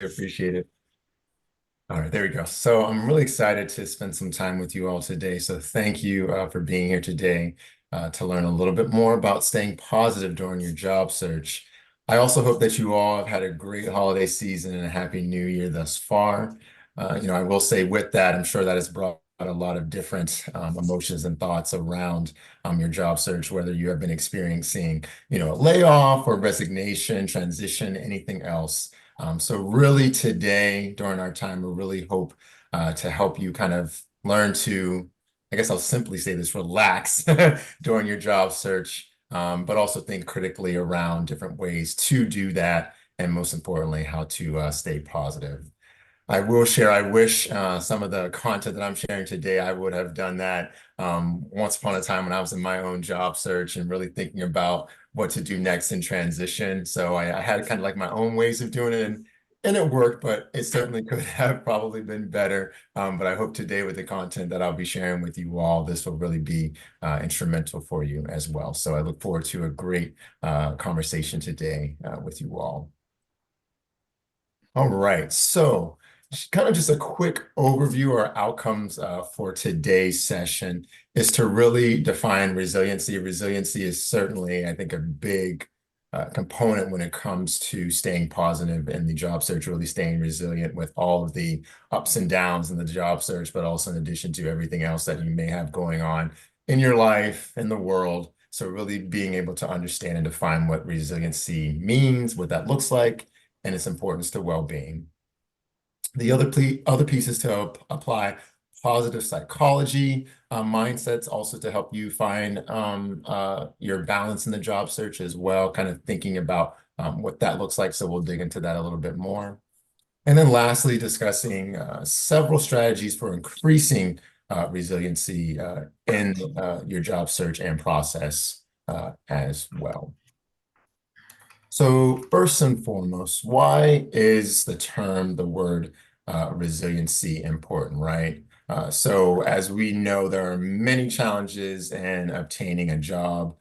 appreciate it. All right, there we go. So I'm really excited to spend some time with you all today. So thank you for being here today to learn a little bit more about staying positive during your job search. I also hope that you all have had a great holiday season and a happy new year thus far. I will say with that, I'm sure that has brought a lot of different emotions and thoughts around your job search, whether you have been experiencing, a layoff or resignation, transition, anything else. So really today, during our time, we really hope to help you kind of learn to, I guess I'll simply say this, relax during your job search, but also think critically around different ways to do that, and most importantly, how to stay positive. I will share, I wish some of the content that I'm sharing today, I would have done that once upon a time when I was in my own job search and really thinking about what to do next in transition. So I had kind of like my own ways of doing it and it worked, but it certainly could have probably been better. But I hope today with the content that I'll be sharing with you all, this will really be instrumental for you as well. So I look forward to a great conversation today with you all. All right, so kind of just a quick overview or outcomes for today's session is to really define resiliency. Resiliency is certainly, I think, a big component when it comes to staying positive in the job search, really staying resilient with all of the ups and downs in the job search, but also in addition to everything else that you may have going on in your life, in the world. So really being able to understand and define what resiliency means, what that looks like, and its importance to well-being. The other pieces to apply positive psychology mindsets, also to help you find your balance in the job search as well, kind of thinking about what that looks like. So we'll dig into that a little bit more. And then lastly, discussing several strategies for increasing resiliency in your job search and process as well. So first and foremost, why is the word resiliency important, right? So as we know, there are many challenges in obtaining a job,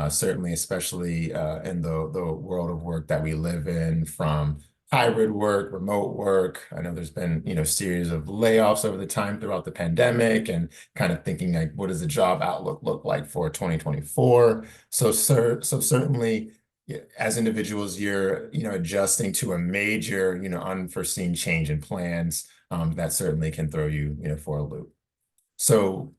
certainly, especially in the world of work that we live in, from hybrid work, remote work. I know there's been, series of layoffs over the time throughout the pandemic and kind of thinking like, what does the job outlook look like for 2024? So certainly, yeah, as individuals, you're, adjusting to a major, unforeseen change in plans, that certainly can throw you, for a loop. So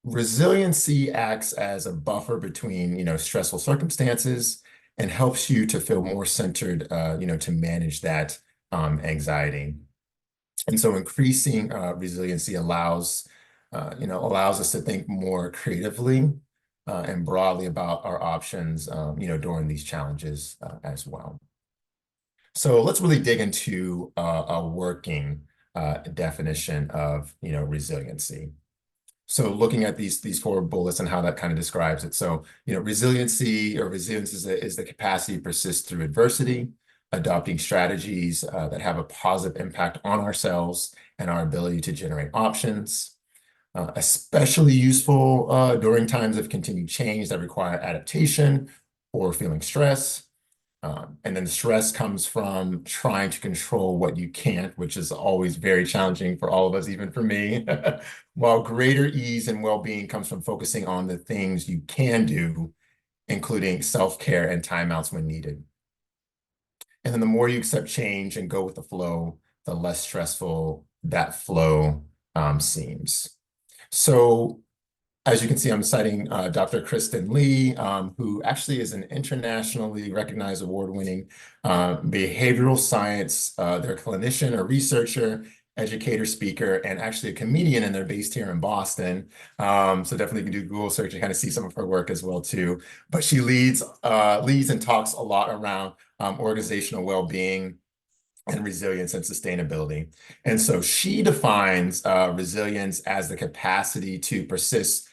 resiliency acts as a buffer between, stressful circumstances and helps you to feel more centered, to manage that anxiety. And so increasing resiliency allows us to think more creatively and broadly about our options, during these challenges as well. So let's really dig into a working definition of, resiliency. So looking at these four bullets and how that kind of describes it. So, resilience is the capacity to persist through adversity, adopting strategies that have a positive impact on ourselves and our ability to generate options. Especially useful during times of continued change that require adaptation or feeling stress. And then stress comes from trying to control what you can't, which is always very challenging for all of us, even for me. While greater ease and well-being comes from focusing on the things you can do, including self-care and timeouts when needed. And then the more you accept change and go with the flow, the less stressful that flow seems. So as you can see, I'm citing Dr. Kristen Lee, who actually is an internationally recognized award-winning behavioral science, they're a clinician, a researcher, educator, speaker, and actually a comedian, and they're based here in Boston. So definitely you can do Google search and kind of see some of her work as well too. But she leads and talks a lot around organizational well-being and resilience and sustainability. And so she defines resilience as the capacity to persist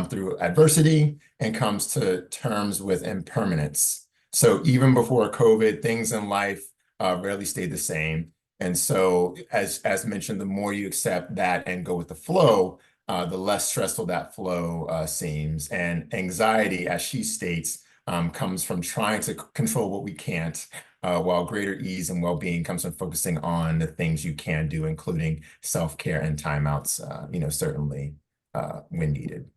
through adversity and comes to terms with impermanence. So even before COVID, things in life rarely stayed the same. And so as mentioned, the more you accept that and go with the flow, the less stressful that flow seems. And anxiety, as she states, comes from trying to control what we can't while greater ease and well-being comes from focusing on the things you can do, including self-care and timeouts, certainly when needed.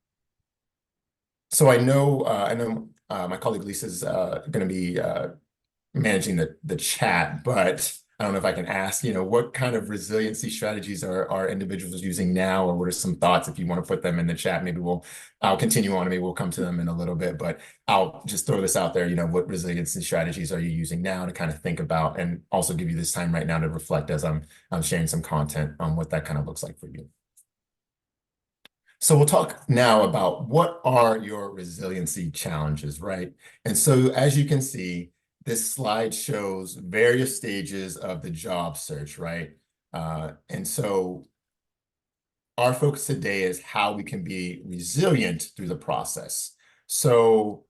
So I know my colleague Lisa is going to be managing the chat, but I don't know if I can ask, what kind of resiliency strategies are individuals using now, or what are some thoughts if you want to put them in the chat? I'll continue on, and maybe we'll come to them in a little bit, but I'll just throw this out there, what resiliency strategies are you using now to kind of think about, and also give you this time right now to reflect as I'm sharing some content on what that kind of looks like for you. So we'll talk now about what are your resiliency challenges, right? And so as you can see, this slide shows various stages of the job search, right? And so our focus today is how we can be resilient through the process. So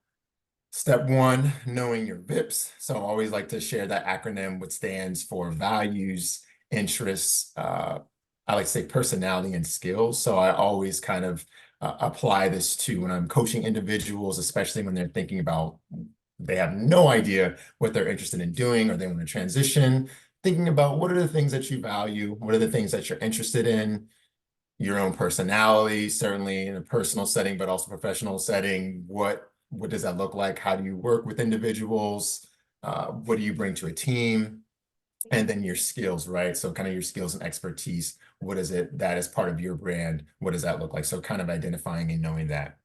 step one, knowing your VIPs. So I always like to share that acronym, which stands for values, interests, I like to say personality and skills. So I always kind of apply this to when I'm coaching individuals, especially when they're thinking about, they have no idea what they're interested in doing, or they want to transition, thinking about what are the things that you value, what are the things that you're interested in, your own personality, certainly in a personal setting, but also professional setting. What does that look like? How do you work with individuals? What do you bring to a team? And then your skills, right? So kind of your skills and expertise. What is it that is part of your brand? What does that look like? So kind of identifying and knowing that.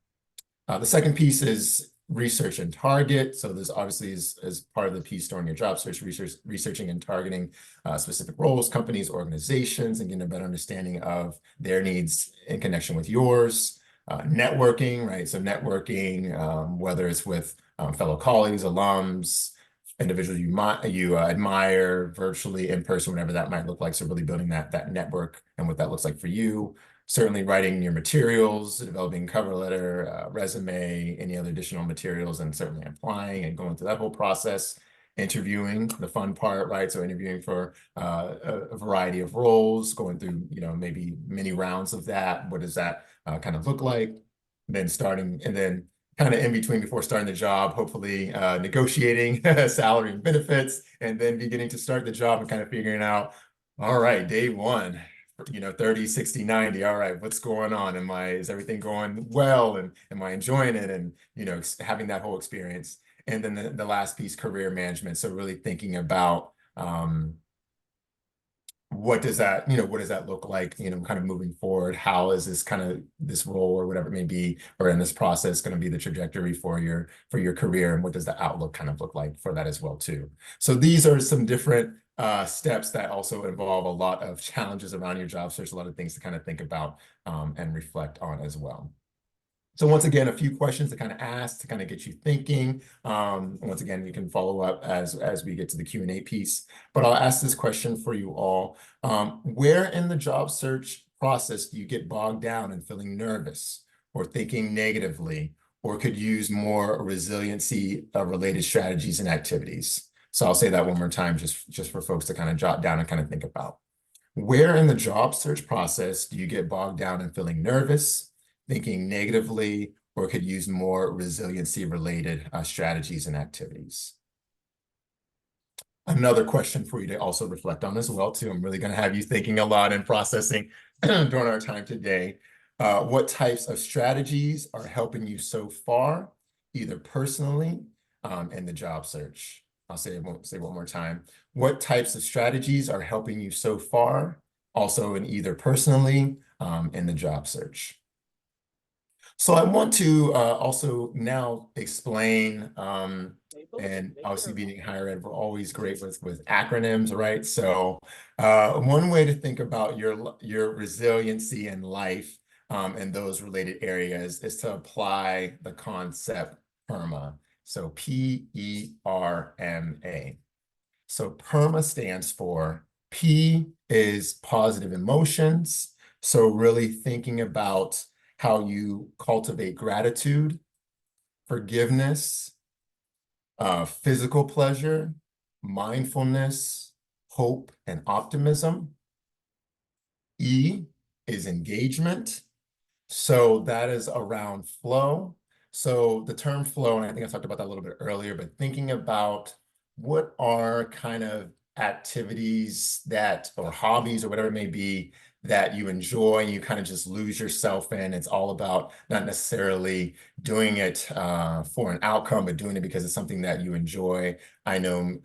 The second piece is research and target. So this obviously is part of the piece during your job search, researching and targeting specific roles, companies, organizations, and getting a better understanding of their needs in connection with yours. Networking, right? So networking, whether it's with fellow colleagues, alums, individuals you admire, virtually, in person, whatever that might look like. So really building that network and what that looks like for you. Certainly writing your materials, developing cover letter, resume, any other additional materials, and certainly applying and going through that whole process. Interviewing, the fun part, right? So interviewing for a variety of roles, going through, maybe many rounds of that. What does that kind of look like? Then starting, and then kind of in between before starting the job, hopefully negotiating salary and benefits, and then beginning to start the job and kind of figuring out, all right, day one, 30, 60, 90. All right, what's going on? Is everything going well? And am I enjoying it? And, having that whole experience. And then the last piece, career management. So really thinking about, what does that look like, kind of moving forward? How is this role or whatever it may be, or in this process, going to be the trajectory for your career, and what does the outlook kind of look like for that as well too? So these are some different steps that also involve a lot of challenges around your job search, a lot of things to kind of think about and reflect on as well. So once again, a few questions to kind of ask, to kind of get you thinking. Once again, you can follow up as we get to the Q&A piece, but I'll ask this question for you all. Where in the job search process do you get bogged down and feeling nervous or thinking negatively, or could use more resiliency related strategies and activities? So I'll say that one more time, just for folks to kind of jot down and kind of think about. Where in the job search process do you get bogged down and feeling nervous, thinking negatively, or could use more resiliency related strategies and activities? Another question for you to also reflect on as well too. I'm really going to have you thinking a lot and processing during our time today. What types of strategies are helping you so far, either personally in the job search? I'll say one more time. What types of strategies are helping you so far, also in either personally in the job search? So I want to also now explain, and obviously being higher ed, we're always great with acronyms, right? So one way to think about your resiliency in life and those related areas is to apply the concept PERMA. So PERMA. So PERMA stands for P is positive emotions. So really thinking about how you cultivate gratitude, forgiveness, physical pleasure, mindfulness, hope, and optimism. E is engagement. So that is around flow. So the term flow, and I think I talked about that a little bit earlier, but thinking about what are kind of activities that, or hobbies or whatever it may be, that you enjoy and you kind of just lose yourself in? It's all about not necessarily doing it for an outcome, but doing it because it's something that you enjoy. I know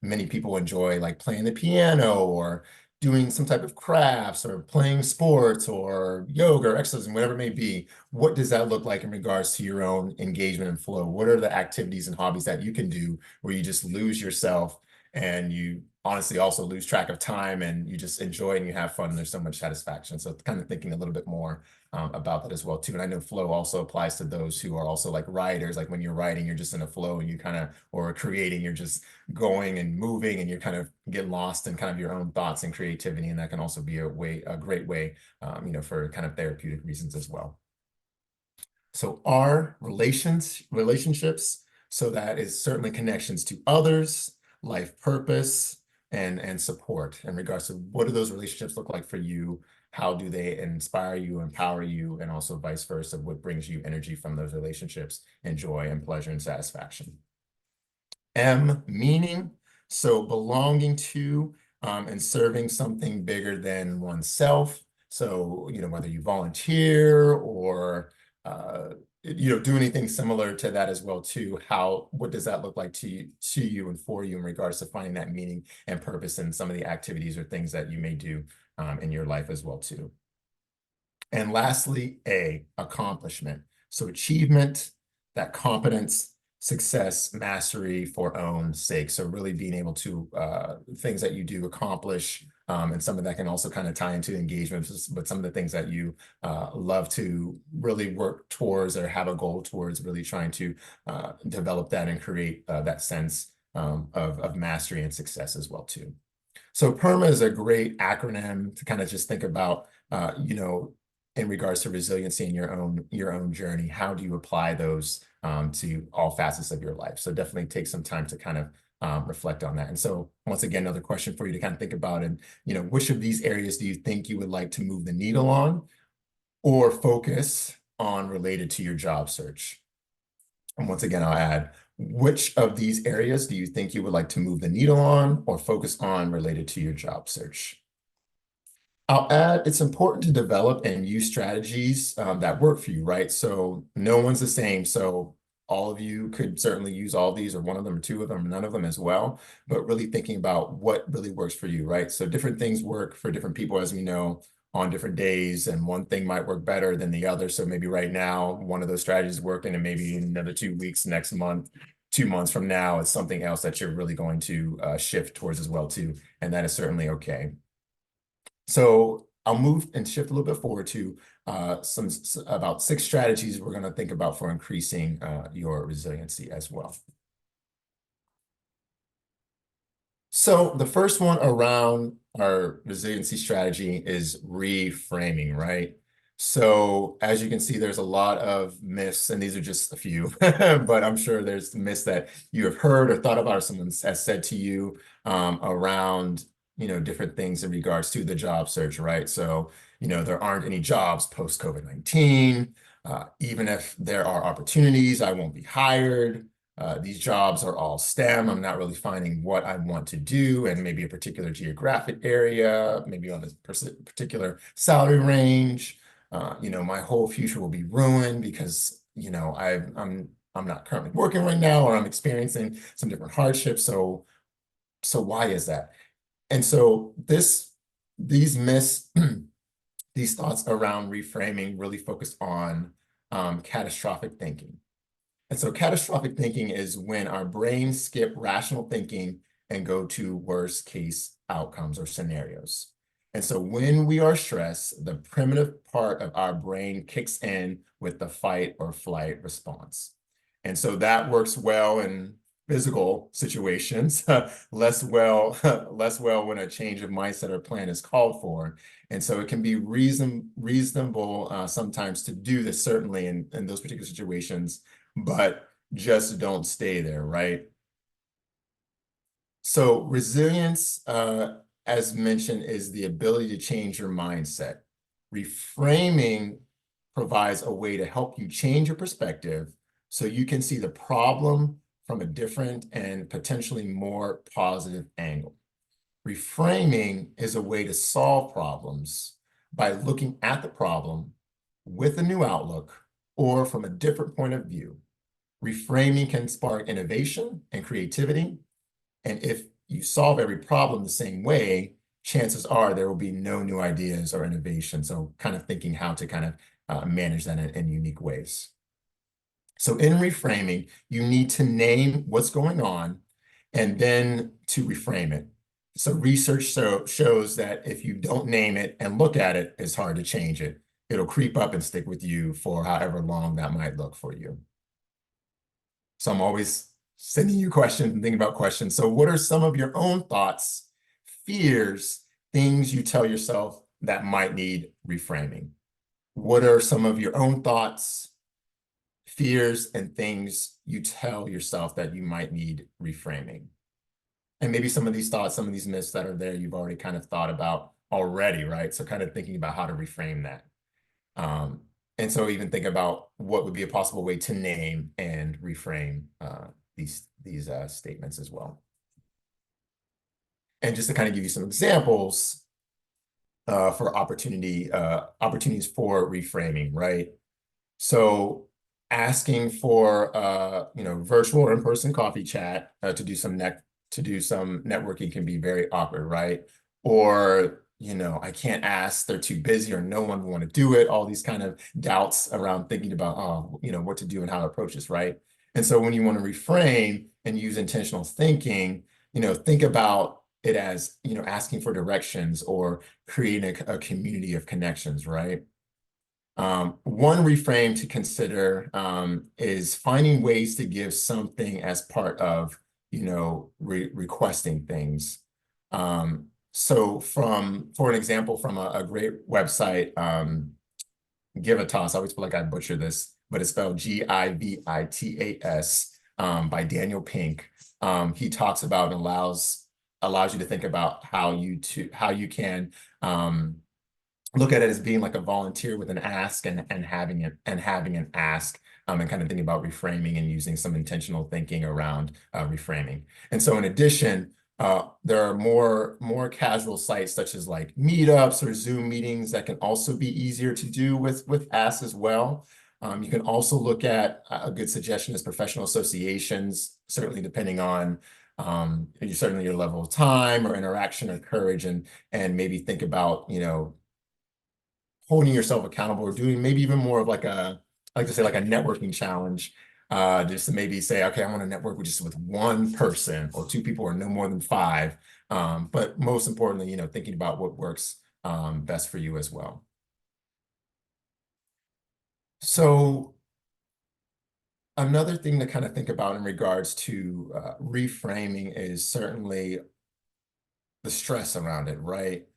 many people enjoy like playing the piano or doing some type of crafts or playing sports or yoga or exercise and whatever it may be. What does that look like in regards to your own engagement and flow? What are the activities and hobbies that you can do where you just lose yourself and you honestly also lose track of time and you just enjoy and you have fun and there's so much satisfaction? So kind of thinking a little bit more about that as well too. And I know flow also applies to those who are also like writers. Like when you're writing, you're just in a flow and you kind of, or creating, you're just going and moving and you're kind of getting lost in kind of your own thoughts and creativity. And that can also be a great way, for kind of therapeutic reasons as well. So our relationships, so that is certainly connections to others, life purpose, and support in regards to what do those relationships look like for you? How do they inspire you, empower you, and also vice versa? What brings you energy from those relationships and joy and pleasure and satisfaction? M, meaning, so belonging to and serving something bigger than oneself. So, whether you volunteer or, do anything similar to that as well too. What does that look like to you and for you in regards to finding that meaning and purpose in some of the activities or things that you may do in your life as well too. And lastly, A, accomplishment. So achievement, that competence, success, mastery for own sake. So really being able to, things that you do accomplish, and some of that can also kind of tie into engagement, but some of the things that you love to really work towards or have a goal towards, really trying to develop that and create that sense of mastery and success as well too. So PERMA is a great acronym to kind of just think about, in regards to resiliency in your own journey. How do you apply those to all facets of your life? So definitely take some time to kind of reflect on that. And so once again, another question for you to kind of think about, and which of these areas do you think you would like to move the needle on or focus on related to your job search? And once again, I'll add, which of these areas do you think you would like to move the needle on or focus on related to your job search? I'll add, it's important to develop and use strategies that work for you, right? So no one's the same. So all of you could certainly use all of these or one of them or two of them, or none of them as well, but really thinking about what really works for you, right? So different things work for different people, as we know, on different days, and one thing might work better than the other. So maybe right now, one of those strategies working, and maybe in another 2 weeks, next month, 2 months from now, it's something else that you're really going to shift towards as well too. And that is certainly okay. So I'll move and shift a little bit forward to about 6 strategies we're going to think about for increasing your resiliency as well. So the first one around our resiliency strategy is reframing, right? So as you can see, there's a lot of myths, and these are just a few, but I'm sure there's myths that you have heard or thought about or someone has said to you around, different things in regards to the job search, right? So, there aren't any jobs post COVID-19. Even if there are opportunities, I won't be hired. These jobs are all STEM. I'm not really finding what I want to do, and maybe a particular geographic area, maybe on a particular salary range. My whole future will be ruined because, I'm not currently working right now, or I'm experiencing some different hardships. So why is that? And so these myths, these thoughts around reframing really focus on catastrophic thinking. And so catastrophic thinking is when our brains skip rational thinking and go to worst case outcomes or scenarios. And so when we are stressed, the primitive part of our brain kicks in with the fight or flight response. And so that works well in physical situations, less well when a change of mindset or plan is called for. And so it can be reasonable sometimes to do this, certainly in those particular situations, but just don't stay there, right? So resilience, as mentioned, is the ability to change your mindset. Reframing provides a way to help you change your perspective so you can see the problem from a different and potentially more positive angle. Reframing is a way to solve problems by looking at the problem with a new outlook or from a different point of view. Reframing can spark innovation and creativity. And if you solve every problem the same way, chances are there will be no new ideas or innovation. So kind of thinking how to kind of manage that in unique ways. So in reframing, you need to name what's going on and then to reframe it. So research shows that if you don't name it and look at it, it's hard to change it. It'll creep up and stick with you for however long that might look for you. So I'm always sending you questions and thinking about questions. So what are some of your own thoughts, fears, things you tell yourself that might need reframing? What are some of your own thoughts, fears, and things you tell yourself that you might need reframing? And maybe some of these thoughts, some of these myths that are there, you've already kind of thought about already, right? So kind of thinking about how to reframe that. And so even think about what would be a possible way to name and reframe these statements as well. And just to kind of give you some examples for opportunities for reframing, right? So asking for virtual or in-person coffee chat to do some networking can be very awkward, right? Or I can't ask, they're too busy, or no one will want to do it. All these kind of doubts around thinking about what to do and how to approach this, right? And so when you want to reframe and use intentional thinking, think about it as asking for directions or creating a community of connections, right? One reframe to consider is finding ways to give something as part of, requesting things. So for an example, from a great website, Givitas, I always feel like I butcher this, but it's spelled Givitas, by Daniel Pink. He talks about and allows you to think about how you can look at it as being like a volunteer with an ask and having an ask, and kind of thinking about reframing and using some intentional thinking around reframing. And so in addition, there are more casual sites such as like meetups or Zoom meetings that can also be easier to do with asks as well. You can also look at a good suggestion is professional associations, certainly depending on certainly your level of time or interaction or courage, and maybe think about holding yourself accountable or doing maybe even more of like I like to say like a networking challenge, just to maybe say, okay, I want to network with one person or two people or no more than five. But most importantly, thinking about what works best for you as well. So another thing to kind of think about in regards to reframing is certainly the stress around it, right?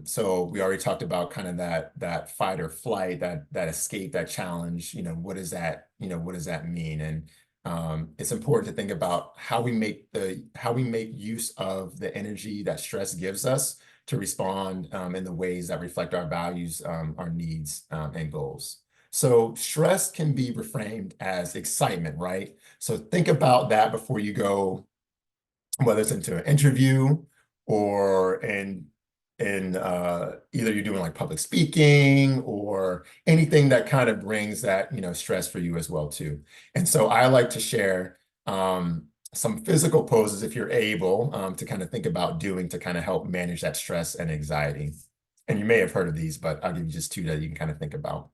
So we already talked about kind of that fight or flight, that escape, that challenge. What does that mean? And it's important to think about how we make use of the energy that stress gives us to respond in the ways that reflect our values, our needs, and goals. So stress can be reframed as excitement, right? So think about that before you go, whether it's into an interview or in either you're doing like public speaking or anything that kind of brings that stress for you as well too. And so I like to share some physical poses if you're able to kind of think about doing to kind of help manage that stress and anxiety. And you may have heard of these, but I'll give you just two that you can kind of think about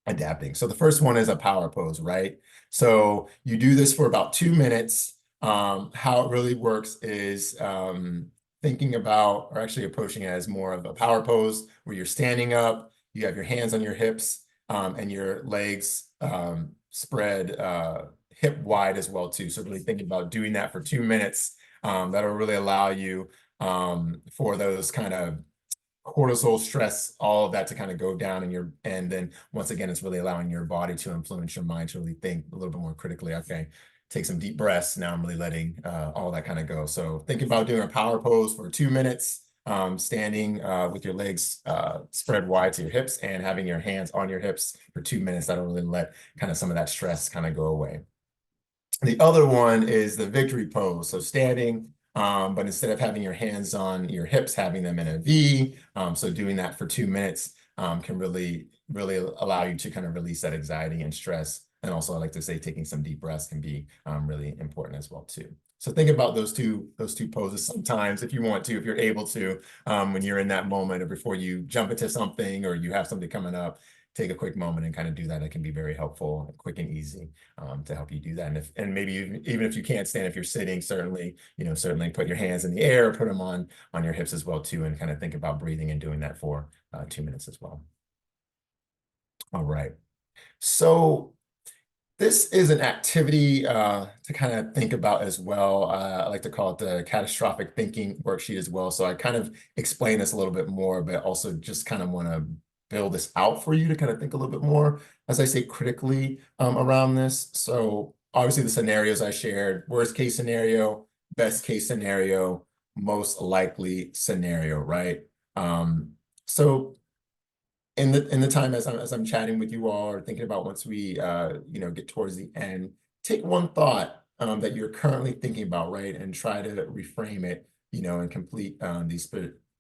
adapting. So the first one is a power pose, right? So you do this for about 2 minutes. How it really works is thinking about, or actually approaching it as more of a power pose where you're standing up, you have your hands on your hips, and your legs spread hip wide as well too. So really thinking about doing that for 2 minutes, that'll really allow you for those kind of cortisol, stress, all of that to kind of go down and then once again, it's really allowing your body to influence your mind to really think a little bit more critically. Okay, take some deep breaths. Now I'm really letting all that kind of go. So think about doing a power pose for 2 minutes, standing with your legs spread wide to your hips and having your hands on your hips for 2 minutes. That'll really let kind of some of that stress kind of go away. The other one is the victory pose. So standing, but instead of having your hands on your hips, having them in a V. So doing that for 2 minutes can really allow you to kind of release that anxiety and stress. And also, I like to say taking some deep breaths can be really important as well too. So think about those two poses sometimes if you want to, if you're able to, when you're in that moment or before you jump into something or you have something coming up, take a quick moment and kind of do that. It can be very helpful, quick and easy to help you do that. And maybe even if you can't stand, if you're sitting, certainly, certainly put your hands in the air, put them on your hips as well too, and kind of think about breathing and doing that for 2 minutes as well. All right. So this is an activity to kind of think about as well. I like to call it the catastrophic thinking worksheet as well. So I kind of explain this a little bit more, but also just kind of want to build this out for you to kind of think a little bit more, as I say, critically around this. So obviously the scenarios I shared, worst case scenario, best case scenario, most likely scenario, right? So in the time as I'm chatting with you all or thinking about once we get towards the end, take one thought that you're currently thinking about, right, and try to reframe it, and complete these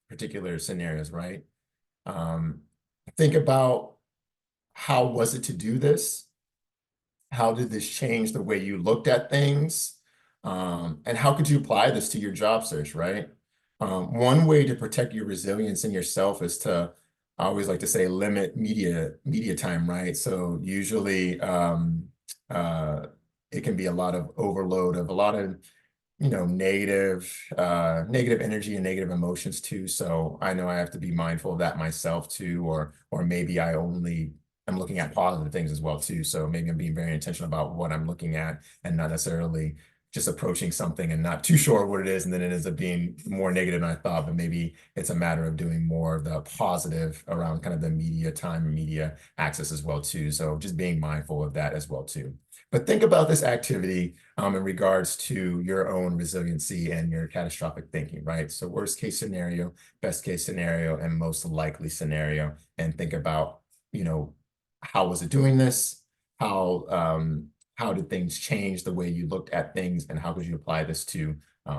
particular scenarios, right? Um, think about how was it to do this? How did this change the way you looked at things? And how could you apply this to your job search, right? One way to protect your resilience in yourself is to, I always like to say, limit media time, right? So usually uh, it can be a lot of overload of a lot of negative energy and negative emotions too. So I know I have to be mindful of that myself too, or maybe I only am looking at positive things as well too. So maybe I'm being very intentional about what I'm looking at and not necessarily just approaching something and not too sure what it is, and then it ends up being more negative than I thought. But maybe it's a matter of doing more of the positive around kind of the media time, media access as well too. So just being mindful of that as well too. But think about this activity in regards to your own resiliency and your catastrophic thinking, right? So worst case scenario, best case scenario, and most likely scenario, and think about, how was it doing this? How did things change the way you looked at things, and how could you apply this to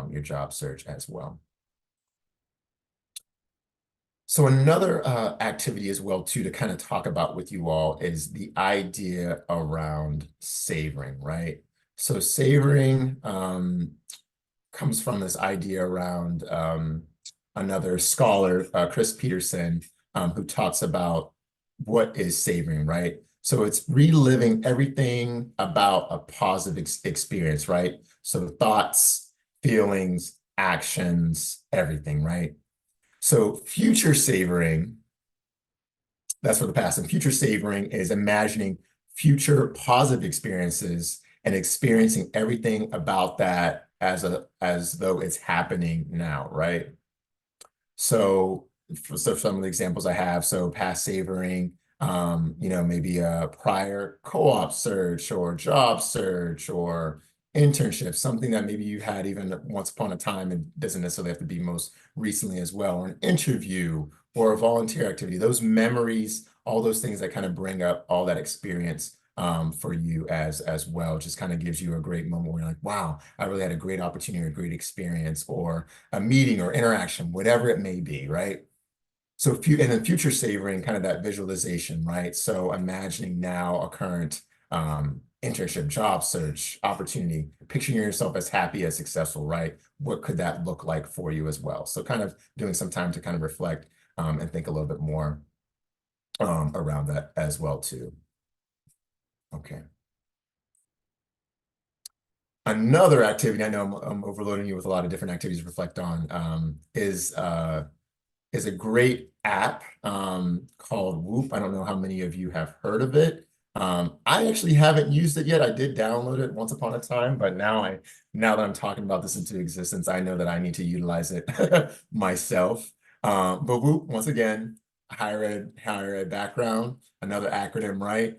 your job search as well? So another activity as well too to kind of talk about with you all is the idea around savoring, right? So savoring comes from this idea around another scholar, Chris Peterson, who talks about what is savoring, right? So it's reliving everything about a positive experience, right? So thoughts, feelings, actions, everything, right? So future savoring, that's for the past, and future savoring is imagining future positive experiences and experiencing everything about that as though it's happening now, right? So some of the examples I have, so past savoring, maybe a prior co-op search or job search or internship, something that maybe you had even once upon a time and doesn't necessarily have to be most recently as well, or an interview or a volunteer activity, those memories, all those things that kind of bring up all that experience for you as well, just kind of gives you a great moment where you're like, wow, I really had a great opportunity, a great experience, or a meeting or interaction, whatever it may be, right? So and then future savoring, kind of that visualization, right? So imagining now a current internship, job search, opportunity, picturing yourself as happy, as successful, right? What could that look like for you as well? So kind of doing some time to kind of reflect and think a little bit more around that as well too. Okay. Another activity, I know I'm overloading you with a lot of different activities to reflect on, is a great app called Whoop. I don't know how many of you have heard of it. I actually haven't used it yet. I did download it once upon a time, but now that I'm talking about this into existence, I know that I need to utilize it myself. But Whoop, once again, higher ed background, another acronym, right?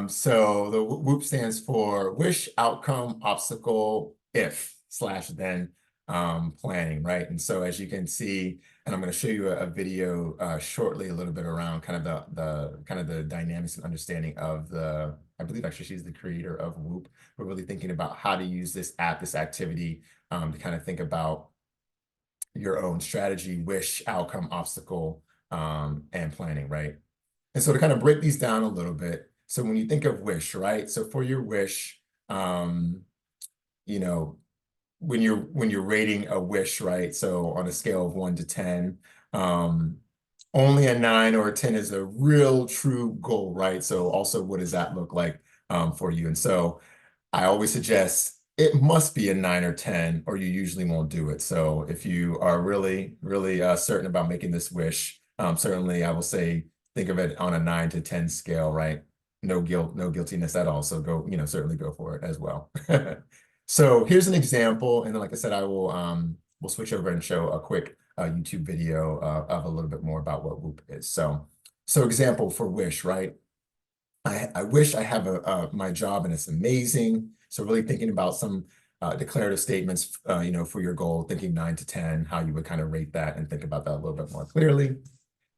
So the Whoop stands for Wish, Outcome, Obstacle, If / then planning, right? And so as you can see, and I'm going to show you a video shortly, a little bit around kind of the dynamics and understanding of the I believe actually she's the creator of Whoop. We're really thinking about how to use this app, this activity, to kind of think about your own strategy, wish, outcome, obstacle, and planning, right? And so to kind of break these down a little bit, so when you think of wish, right? So for your wish, you know, when you're rating a wish, right? So on a scale of 1 to 10, um, only a 9 or a 10 is a real true goal, right? So also what does that look like for you? And so I always suggest it must be a 9 or 10, or you usually won't do it. So if you are really, really certain about making this wish, certainly I will say think of it on a 9 to 10 scale, right? No guilt, no guiltiness at all. So go, certainly go for it as well. So here's an example, and then like I said, I will we'll switch over and show a quick YouTube video of a little bit more about what Whoop is. So example for wish, right? I wish I have my job and it's amazing. So really thinking about some declarative statements, for your goal, thinking 9 to 10, how you would kind of rate that and think about that a little bit more clearly.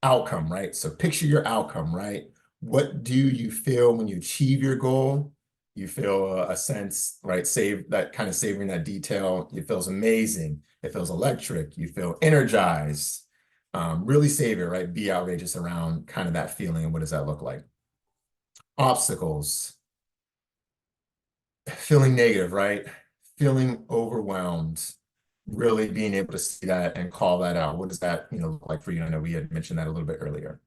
Outcome, right? So picture your outcome, right? What do you feel when you achieve your goal? You feel a sense, right? Savoring that detail. It feels amazing. It feels electric. You feel energized. Really savor, right? Be outrageous around kind of that feeling. And what does that look like? Obstacles, feeling negative, right? Feeling overwhelmed, really being able to see that and call that out. What does that, look like for you? I know we had mentioned that a little bit earlier.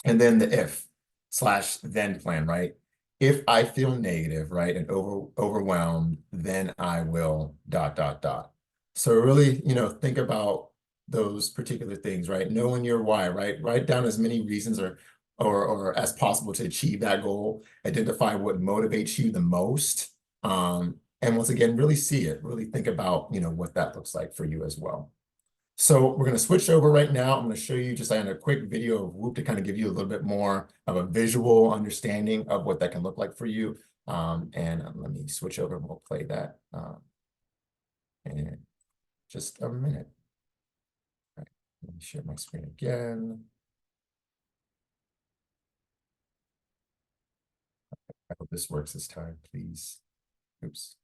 And then the if/then plan, right? If I feel negative, right, and overwhelmed, then I will ... So really, think about those particular things, right? Knowing your why, right? Write down as many reasons or as possible to achieve that goal. Identify what motivates you the most. And once again, really see it. Really think about, what that looks like for you as well. So we're going to switch over right now. I'm going to show you just a quick video of Whoop to kind of give you a little bit more of a visual understanding of what that can look like for you. And let me switch over and we'll play that in just a minute. All right, let me share my screen again. I hope this works this time, please. Oops.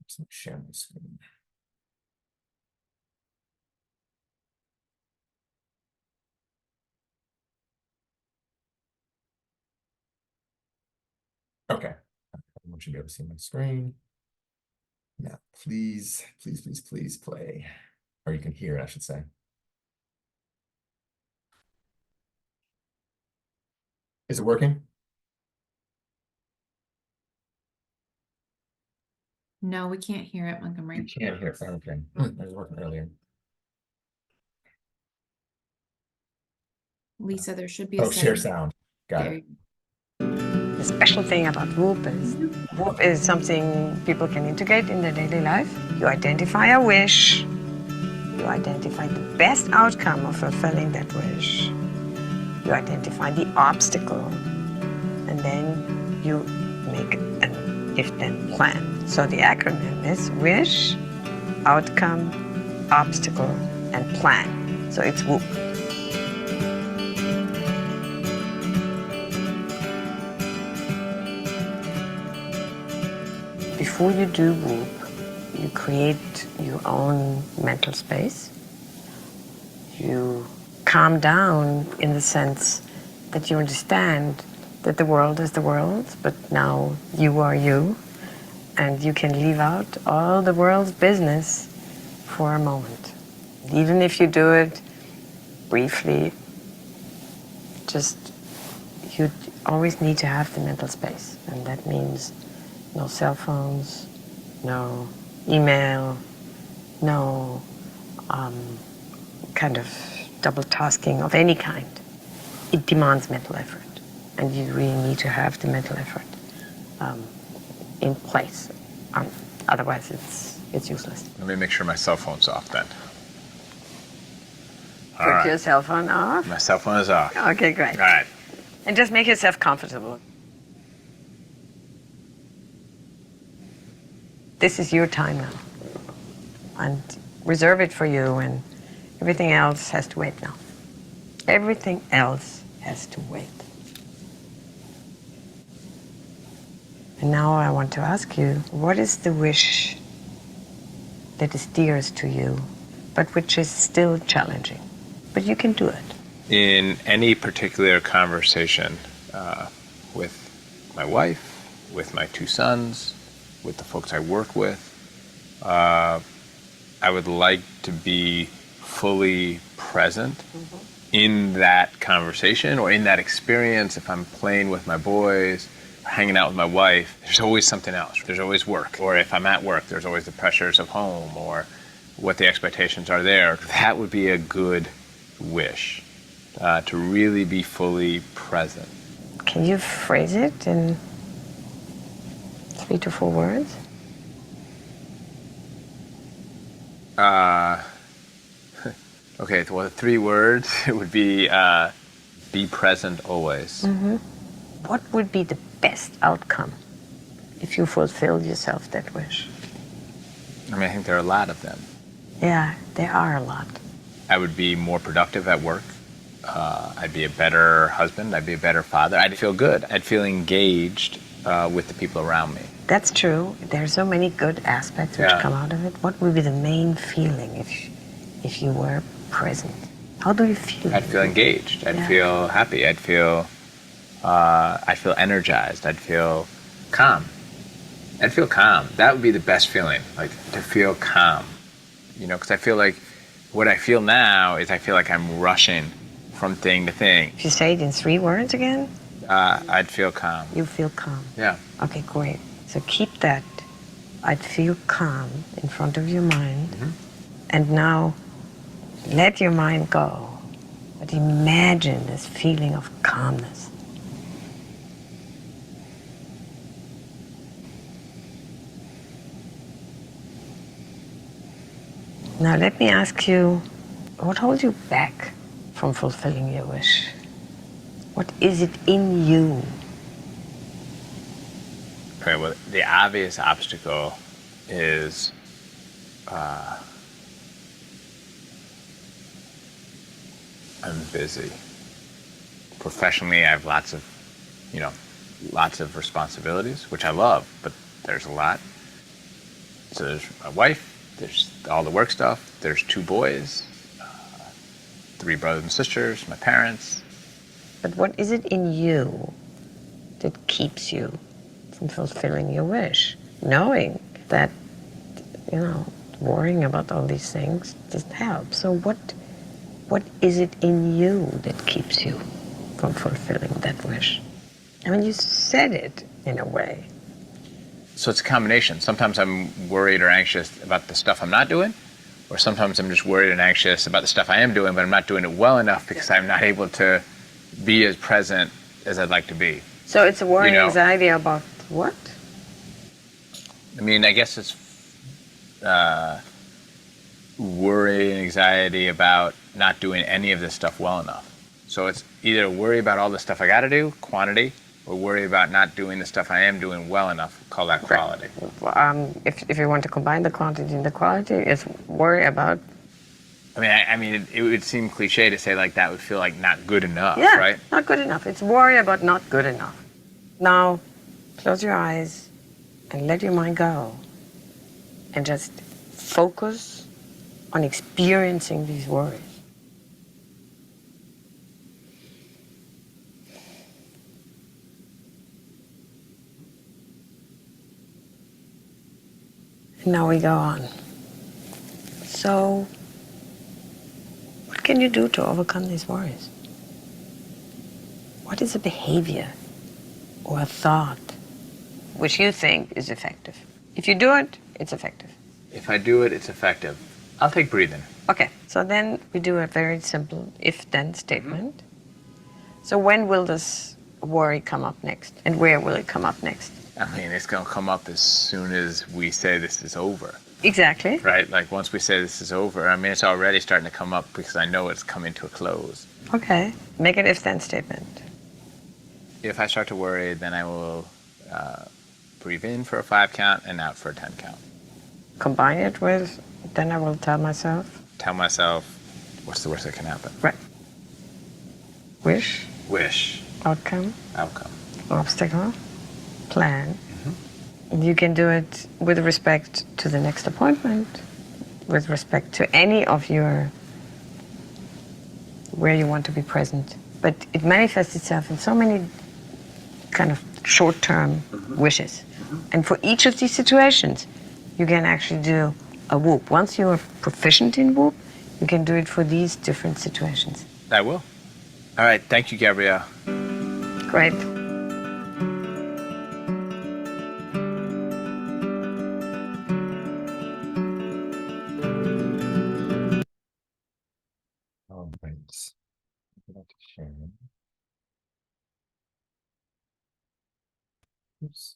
Just share my screen. Okay, I want you to be able to see my screen. Now, please, please, please, please play. Or you can hear it, I should say. Is it working? No, we can't hear it, You Montgomery. can't hear it. Okay. It was working earlier. Lisa, there should be a Oh, share setting. sound. Got There it. The special thing about Whoop is something people can integrate in their daily life. You identify a wish, you identify the best outcome of fulfilling that wish, you identify the obstacle, and then you make an if-then plan. So the acronym is wish, outcome, obstacle, and plan. So it's Whoop. Before you do Whoop, you create your own mental space. You calm down in the sense that you understand that the world is the world, but now you are you, and you can leave out all the world's business for a moment. Even if you do it briefly, you always need to have the mental space, and that means no cell phones, no email, no kind of double tasking of any kind. It demands mental effort, and you really need to have the mental effort in place. Otherwise, it's useless. Let me make sure my cell phone's off then. Put your cell phone off. My cell phone is off. Okay, great. All right. And just make yourself comfortable. This is your time now. And reserve it for you, and everything else has to wait now. Everything else has to wait. And now I want to ask you, what is the wish that is dearest to you, but which is still challenging? But you can do it. In any particular conversation with my wife, with my 2 sons, with the folks I work with, I would like to be fully present in that conversation or in that experience. If I'm playing with my boys, hanging out with my wife, there's always something else. There's always work. Or if I'm at work, there's always the pressures of home or what the expectations are there. That would be a good wish, to really be fully present. Can you phrase it in 3 to 4 words? Okay, well, 3 words, it would be present always. What would be the best outcome if you fulfill yourself that wish? I mean, I think there are a lot of them. Yeah, there are a lot. I would be more productive at work. I'd be a better husband. I'd be a better father. I'd feel good. I'd feel engaged with the people around me. That's true. There are so many good aspects which Yeah. come out of it. What would be the main feeling if you were present? How do you feel? I'd feel engaged. I'd Yeah. feel happy. I'd feel energized. I'd feel calm. I'd feel calm. That would be the best feeling, like to feel calm. You know, because I feel like what I feel now is I feel like I'm rushing from thing to thing. If you say it in 3 words again, I'd feel calm. you feel calm. Yeah. Okay, great. So keep that, I'd feel calm, in front of your mind. And now let your mind go. But imagine this feeling of calmness. Now let me ask you, what holds you back from fulfilling your wish? What is it in you? Okay, well, the obvious obstacle is I'm busy. Professionally, I have lots of responsibilities, which I love, but there's a lot. So there's my wife, there's all the work stuff, there's 2 boys, 3 brothers and sisters, my parents. But what is it in you that keeps you from fulfilling your wish? Knowing that, worrying about all these things doesn't help. So what is it in you that keeps you from fulfilling that wish? I mean, you said it in a way. So it's a combination. Sometimes I'm worried or anxious about the stuff I'm not doing, or sometimes I'm just worried and anxious about the stuff I am doing, but I'm not doing it well enough because I'm not able to be as present as I'd like to be. So it's a worry and You know. anxiety about what? I mean, I guess it's worry and anxiety about not doing any of this stuff well enough. So it's either worry about all the stuff I got to do, quantity, or worry about not doing the stuff I am doing well enough, call that quality. If you want to combine the quantity and the quality, it's worry about. I mean, it would seem cliche to say like that would feel like not good enough, Yeah, right? not good enough. It's worry about not good enough. Now, close your eyes and let your mind go. And just focus on experiencing these worries. And now we go on. So, what can you do to overcome these worries? What is a behavior or a thought which you think is effective? If you do it, it's effective. If I do it, it's effective. I'll take breathing. Okay, so then we do a very simple if-then statement. So when will this worry come up next? And where will it come up next? I mean, it's going to come up as soon as we say this is over, Exactly. right? Like once we say this is over, I mean, it's already starting to come up because I know it's coming to a close. Okay, make an if-then statement. If I start to worry, then I will breathe in for a 5 count and out for a 10 count. Combine it with, then I will tell myself, Tell myself, what's the worst that can happen? right. Wish, Wish, outcome, outcome. obstacle, plan, You can do it with respect to the next appointment, with respect to any of your, where you want to be present. But it manifests itself in so many kind of short-term wishes. And for each of these situations, you can actually do a whoop. Once you're proficient in whoop, you can do it for these different situations. I will. All right. Thank you, Gabrielle. Great. All right. I'd like to share. Oops.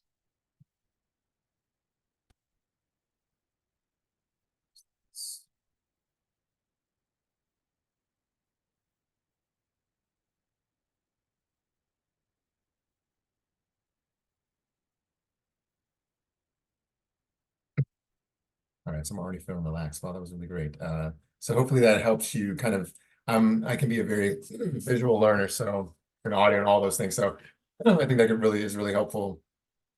All right, so I'm already feeling relaxed. Wow, that was really great. So hopefully that helps you kind of, I can be a very visual learner, so an audio and all those things. So I think that really is really helpful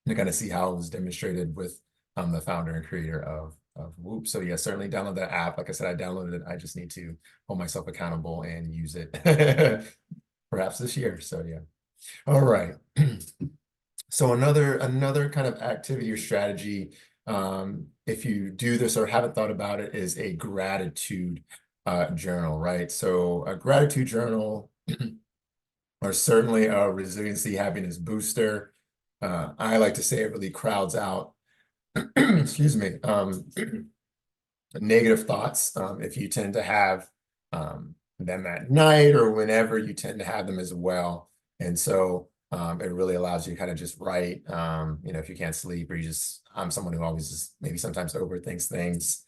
to kind of see how it was demonstrated with the founder and creator of Whoop. So yeah, certainly download that app. Like I said, I downloaded it. I just need to hold myself accountable and use it perhaps this year. So yeah. All right. So another kind of activity or strategy, if you do this or haven't thought about it, is a gratitude journal, right? So a gratitude journal are certainly a resiliency happiness booster. I like to say it really crowds out, excuse me, negative thoughts. If you tend to have them at night or whenever, you tend to have them as well. And so it really allows you to kind of just write, if you can't sleep or I'm someone who always just maybe sometimes overthinks things.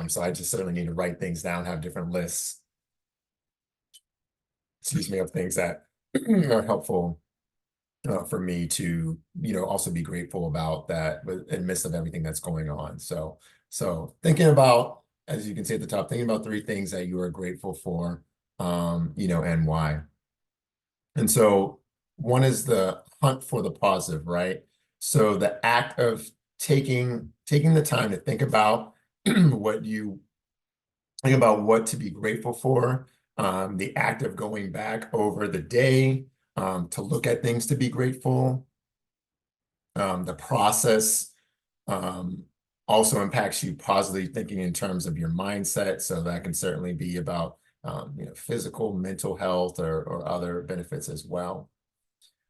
So I just certainly need to write things down, have different lists, excuse me, of things that are helpful for me to, also be grateful about that in the midst of everything that's going on. So thinking about, as you can see at the top, thinking about 3 things that you are grateful for, and why. And so one is the hunt for the positive, right? So the act of taking the time to think about what to be grateful for, the act of going back over the day, to look at things to be grateful. The process also impacts you positively, thinking in terms of your mindset. So that can certainly be about physical, mental health, or other benefits as well.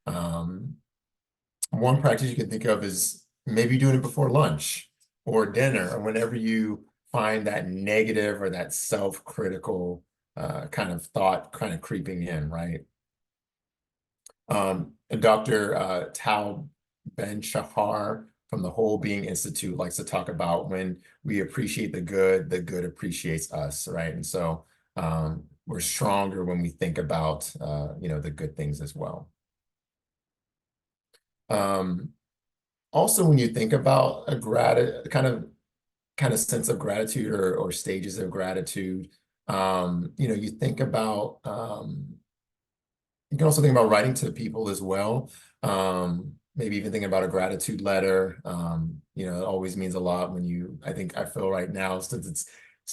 One practice you can think of is maybe doing it before lunch or dinner, or whenever you find that negative or that self-critical kind of thought kind of creeping in, right? And Dr. Tal Ben-Shahar from the Whole Being Institute likes to talk about when we appreciate the good appreciates us, right? And so we're stronger when we think about, the good things as well. Also, when you think about a kind of sense of gratitude or stages of gratitude, you think about, you can also think about writing to people as well. Maybe even thinking about a gratitude letter. It always means a lot when I feel right now, since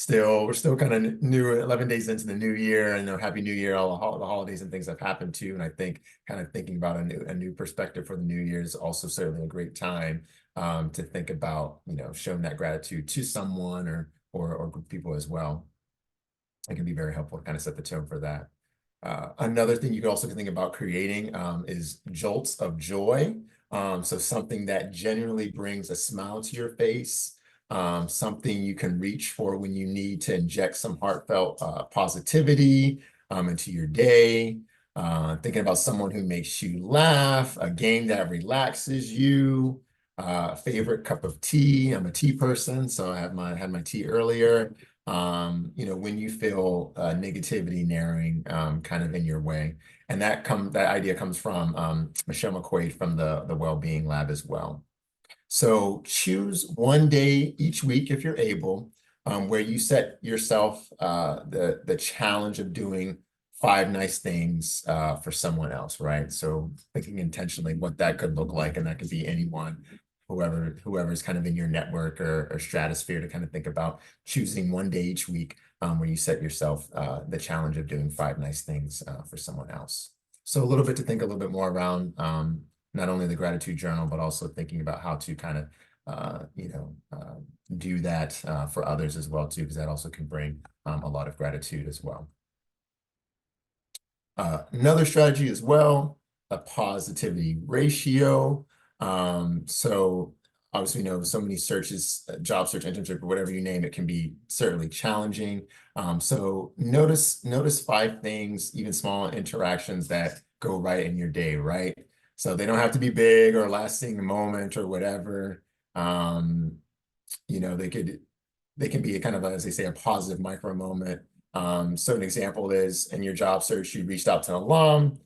we're still kind of new, 11 days into the new year, and Happy New Year, all the holidays and things have happened too. And I think kind of thinking about a new perspective for the new year is also certainly a great time to think about, showing that gratitude to someone or group of people as well. It can be very helpful to kind of set the tone for that. Another thing you can also think about creating is jolts of joy. So something that genuinely brings a smile to your face, something you can reach for when you need to inject some heartfelt positivity into your day. Thinking about someone who makes you laugh, a game that relaxes you, favorite cup of tea. I'm a tea person, so I had my tea earlier. When you feel negativity narrowing kind of in your way. And that idea comes from Michelle McQuaid from the Wellbeing Lab as well. So choose one day each week, if you're able, where you set yourself the challenge of doing 5 nice things for someone else, right? So thinking intentionally what that could look like, and that could be anyone whoever's kind of in your network or stratosphere to kind of think about choosing one day each week where you set yourself the challenge of doing 5 nice things for someone else. So a little bit to think a little bit more around not only the gratitude journal, but also thinking about how to kind of do that for others as well too, because that also can bring a lot of gratitude as well. Another strategy as well, a positivity ratio. So obviously, we know so many searches, job search, internship, or whatever you name it, can be certainly challenging. So notice 5 things, even small interactions that go right in your day, right? So they don't have to be big or lasting a moment or whatever. They can be a kind of, as they say, a positive micro moment. So an example is in your job search, you reached out to an alum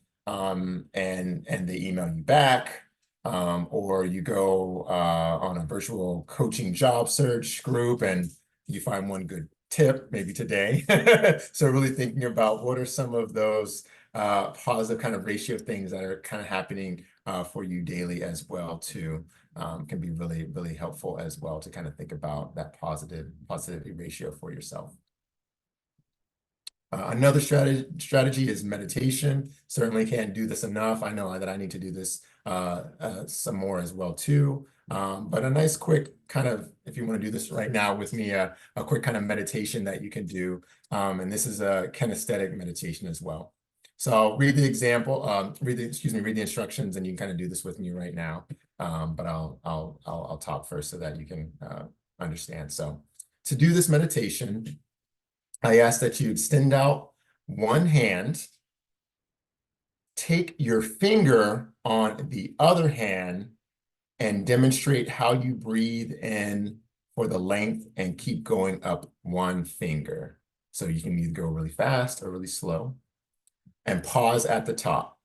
and they email you back, or you go on a virtual coaching job search group and you find one good tip, maybe today. So really thinking about what are some of those positive kind of ratio things that are kind of happening for you daily as well too. Can be really, really helpful as well to kind of think about that positivity ratio for yourself. Another strategy is meditation. Certainly can't do this enough. I know that I need to do this some more as well too. But a nice quick kind of, if you want to do this right now with me, a quick kind of meditation that you can do. And this is a kinesthetic meditation as well. So I'll read the example, read the instructions, and you can kind of do this with me right now. But I'll talk first so that you can understand. So to do this meditation, I ask that you extend out one hand, take your finger on the other hand, and demonstrate how you breathe in for the length and keep going up one finger. So you can either go really fast or really slow, and pause at the top.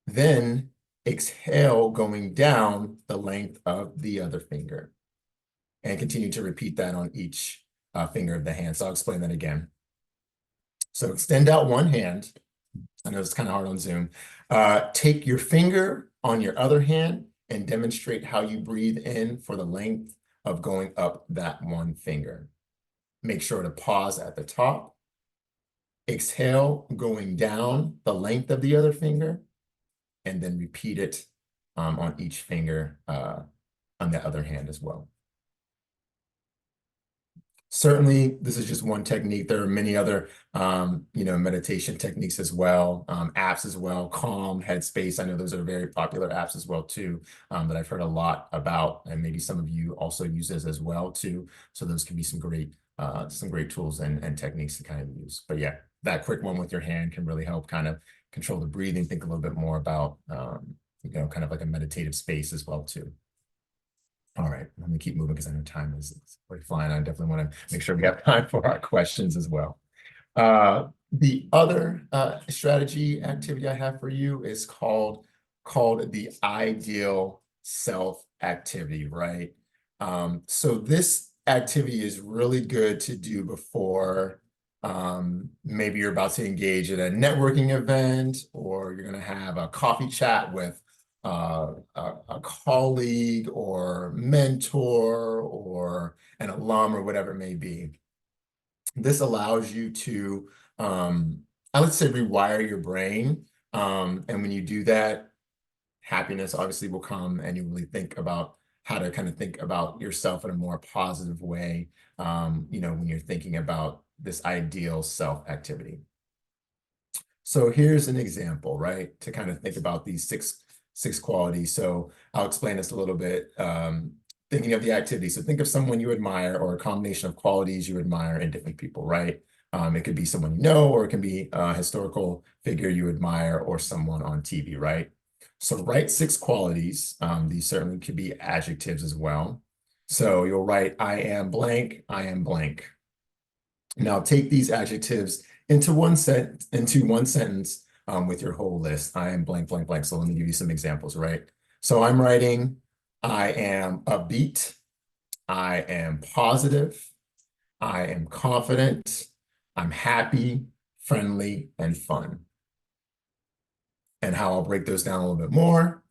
Then exhale, going down the length of the other finger, and continue to repeat that on each finger of the hand. So I'll explain that again. So extend out one hand. I know it's kind of hard on Zoom. Take your finger on your other hand and demonstrate how you breathe in for the length of going up that one finger. Make sure to pause at the top. Exhale, going down the length of the other finger, and then repeat it on each finger on the other hand as well. Certainly, this is just one technique. There are many other, meditation techniques as well, apps as well, Calm, Headspace. I know those are very popular apps as well too, that I've heard a lot about, and maybe some of you also use those as well too. So those can be some great tools and techniques to kind of use. But yeah, that quick one with your hand can really help kind of control the breathing, think a little bit more about, kind of like a meditative space as well too. All right, let me keep moving because I know time is flying. I definitely want to make sure we have time for our questions as well. The other strategy activity I have for you is called the ideal self activity, right? So this activity is really good to do before maybe you're about to engage at a networking event, or you're going to have a coffee chat with a colleague or mentor or an alum or whatever it may be. This allows you to, I would say, rewire your brain. And when you do that, happiness obviously will come, and you really think about how to kind of think about yourself in a more positive way, when you're thinking about this ideal self activity. So here's an example, right? To kind of think about these six qualities. So I'll explain this a little bit. Thinking of the activity. So think of someone you admire, or a combination of qualities you admire in different people, right? It could be someone you know, or it can be a historical figure you admire, or someone on TV, right? So write 6 qualities. These certainly could be adjectives as well. So you'll write, I am blank, I am blank. Now take these adjectives into one sentence with your whole list. I am blank, blank, blank. So let me give you some examples, right? So I'm writing, I am upbeat, I am positive, I am confident, I'm happy, friendly, and fun. And how I'll break those down a little bit more.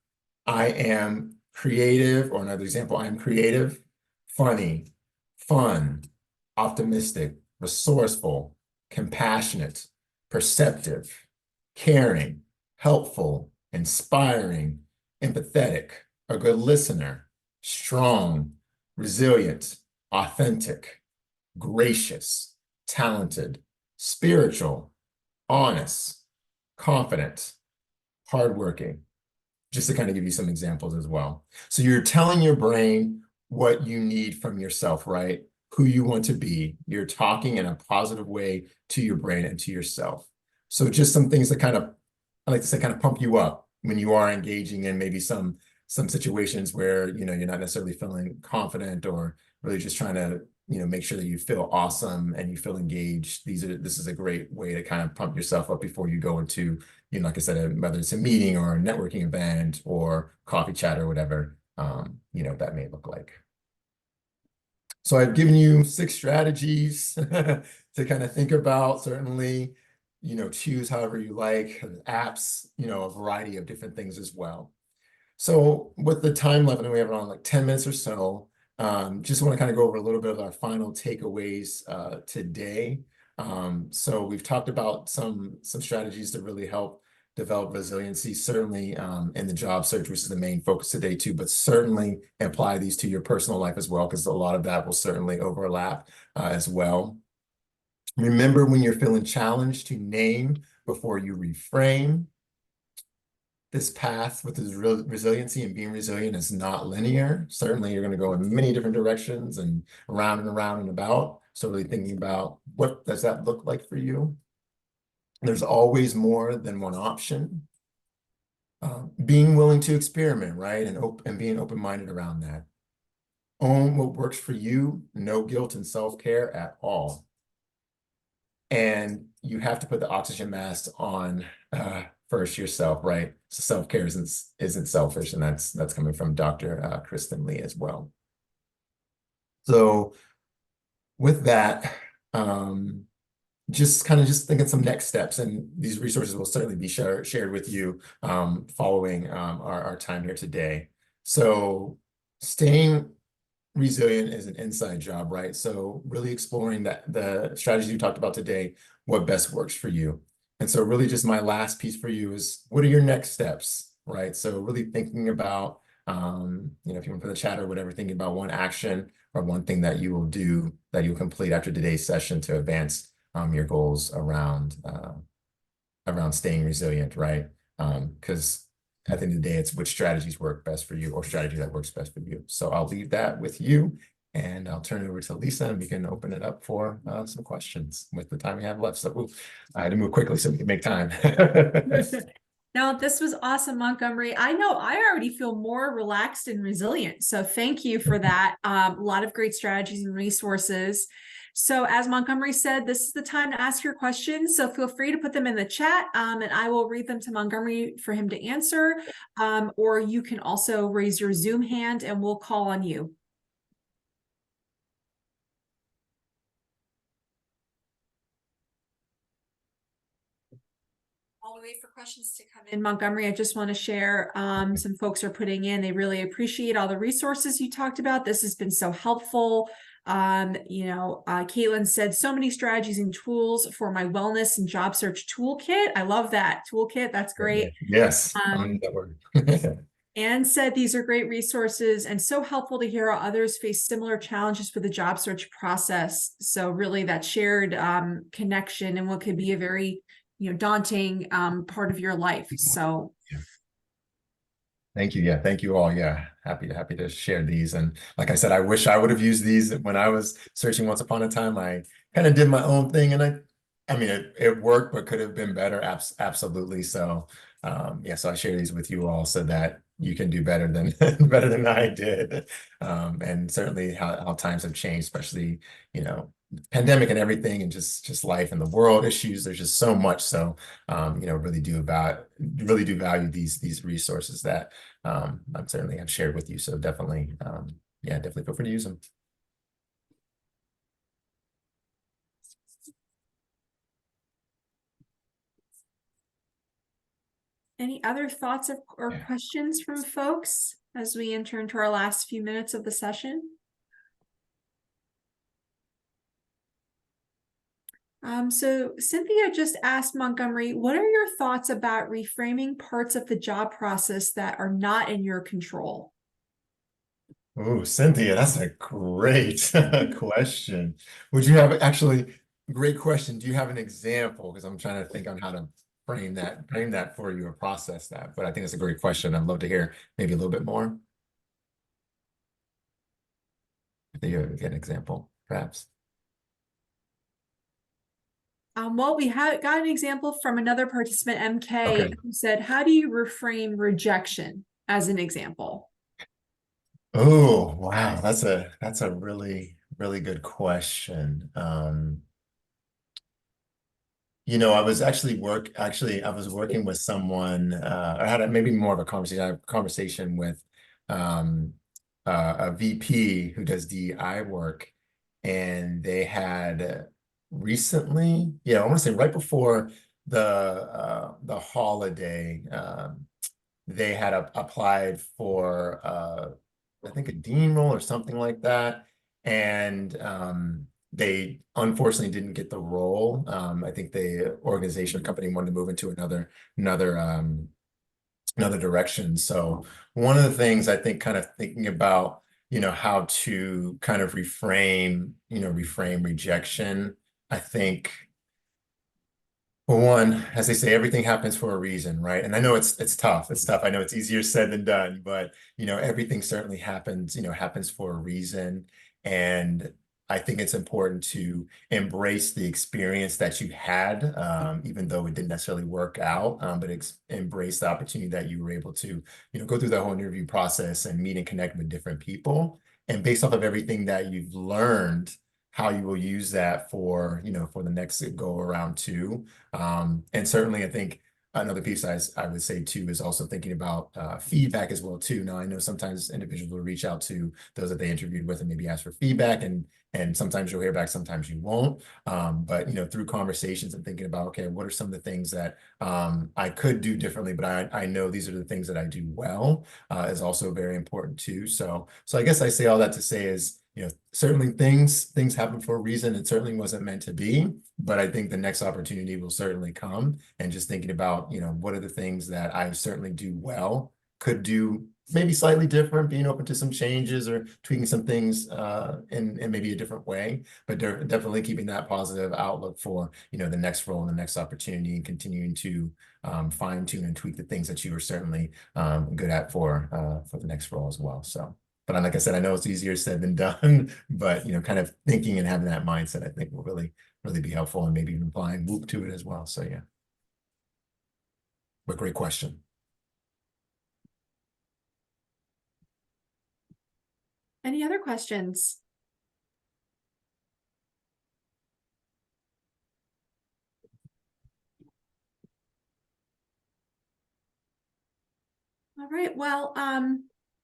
I am creative, or another example, I'm creative, funny, fun, optimistic, resourceful, compassionate, perceptive, caring, helpful, inspiring, empathetic, a good listener, strong, resilient, authentic, gracious, talented, spiritual, honest, confident, hardworking, just to kind of give you some examples as well. So you're telling your brain what you need from yourself, right? Who you want to be. You're talking in a positive way to your brain and to yourself. So just some things that kind of, I like to say, kind of pump you up when you are engaging in maybe some situations where, you know, you're not necessarily feeling confident, or really just trying to, you know, make sure that you feel awesome and you feel engaged. This is a great way to kind of pump yourself up before you go into, you know, like I said, whether it's a meeting or a networking event or coffee chat or whatever, you know, that may look like. So I've given you 6 strategies to kind of think about. Certainly, you know, choose however you like. Apps, you know, a variety of different things as well. So with the time left, and we have around like 10 minutes or so, just want to kind of go over a little bit of our final takeaways today. So we've talked about some strategies to really help develop resiliency, certainly in the job search, which is the main focus today too, but certainly apply these to your personal life as well, because a lot of that will certainly overlap as well. Remember, when you're feeling challenged, to name before you reframe. This path with this resiliency and being resilient is not linear. Certainly, you're going to go in many different directions and around and around and about. So really thinking about, what does that look like for you? There's always more than one option. Being willing to experiment, right? And being open-minded around that. Own what works for you. No guilt and self-care at all. And you have to put the oxygen mask on first yourself, right? So self-care isn't selfish, and that's coming from Dr. Kristen Lee as well. So with that, just thinking some next steps, and these resources will certainly be shared with you following our time here today. So staying resilient is an inside job, right? So really exploring the strategies you talked about today, what best works for you. And so really just my last piece for you is, what are your next steps, right? So really thinking about, you know, if you want for the chat or whatever, thinking about one action or one thing that you will do, that you'll complete after today's session to advance your goals around staying resilient, right? Because at the end of the day, it's which strategies work best for you, or strategy that works best for you. So I'll leave that with you, and I'll turn it over to Lisa, and we can open it up for some questions with the time we have left. So I had to move quickly so we can make time. No, this was awesome, Montgomery. I know I already feel more relaxed and resilient. So thank you for that. A lot of great strategies and resources. So as Montgomery said, this is the time to ask your questions. So feel free to put them in the chat, and I will read them to Montgomery for him to answer. Or you can also raise your Zoom hand and we'll call on you. While we wait for questions to come in, Montgomery, I just want to share, some folks are putting in, they really appreciate all the resources you talked about. This has been so helpful. You know, Caitlin said, so many strategies and tools for my wellness and job search toolkit. I love that toolkit. That's great. Yes, I need that word. Anne said, these are great resources and so helpful to hear how others face similar challenges with the job search process. So really that shared connection and what could be a very, you know, daunting part of your life. So Thank you. Yeah, thank you all. Yeah, happy to share these. And like I said, I wish I would have used these when I was searching once upon a time. I kind of did my own thing, and I mean, it worked, but could have been better. Absolutely. So yeah, so I share these with you all so that you can do better than better than I did. And certainly how times have changed, especially, you know, pandemic and everything, and just life and the world issues. There's just so much. So you know, really do value these resources that I certainly have shared with you. So definitely, yeah, definitely feel free to use them. Any other thoughts or questions from folks as we enter into our last few minutes of the session? So Cynthia just asked Montgomery, what are your thoughts about reframing parts of the job process that are not in your control? Oh, Cynthia, that's a great question. Would you have actually, great question. Do you have an example? Because I'm trying to think on how to frame that for you or process that. But I think it's a great question. I'd love to hear maybe a little bit more. If you get an example, perhaps. Well, we got an example from another participant, MK, Okay. who said, how do you reframe rejection as an example? Oh, wow. That's a really, really good question. You know, I was I was working with someone, I had maybe more of a conversation with um a VP who does DEI work, and they had recently, yeah, I want to say right before the holiday, they had applied for I think a dean role or something like that, and they unfortunately didn't get the role. I think the organization or company wanted to move into another direction. So one of the things I think, kind of thinking about, you know, how to kind of reframe rejection, I think, for one, as they say, everything happens for a reason, right? And I know it's tough. It's tough. I know it's easier said than done, but you know, everything certainly happens for a reason. And I think it's important to embrace the experience that you had, even though it didn't necessarily work out, but embrace the opportunity that you were able to, you know, go through the whole interview process and meet and connect with different people. And based off of everything that you've learned, how you will use that for, you know, for the next go around too. And certainly I think another piece I would say too is also thinking about feedback as well too. Now I know sometimes individuals will reach out to those that they interviewed with and maybe ask for feedback, and sometimes you'll hear back, sometimes you won't. But you know, through conversations and thinking about, okay, what are some of the things that I could do differently, but I know these are the things that I do well, is also very important too. So I guess I say all that to say is, you know, certainly things happen for a reason. It certainly wasn't meant to be, but I think the next opportunity will certainly come. And just thinking about, you know, what are the things that I certainly do well, could do maybe slightly different, being open to some changes or tweaking some things in maybe a different way, but definitely keeping that positive outlook for, you know, the next role and the next opportunity, and continuing to fine tune and tweak the things that you are certainly good at for the next role as well. So. But like I said, I know it's easier said than done, but you know, kind of thinking and having that mindset, I think will really be helpful, and maybe even applying Whoop to it as well. So yeah. But great question. Any other questions? All right, well,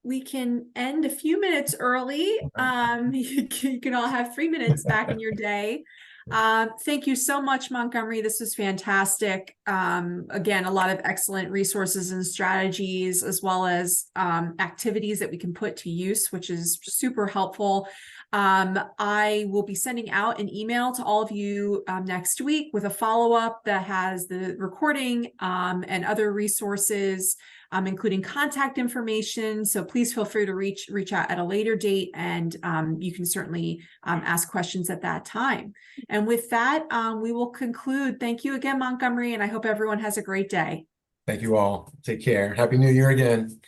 we can end a few minutes early. You can all have 3 minutes back in your day. Thank you so much, Montgomery. This was fantastic. Again, a lot of excellent resources and strategies, as well as activities that we can put to use, which is super helpful. I will be sending out an email to all of you next week with a follow-up that has the recording and other resources, including contact information. So please feel free to reach out at a later date, and you can certainly ask questions at that time. And with that, we will conclude. Thank you again, Montgomery, and I hope everyone has a great day. Thank you all. Take care. Happy New Year again.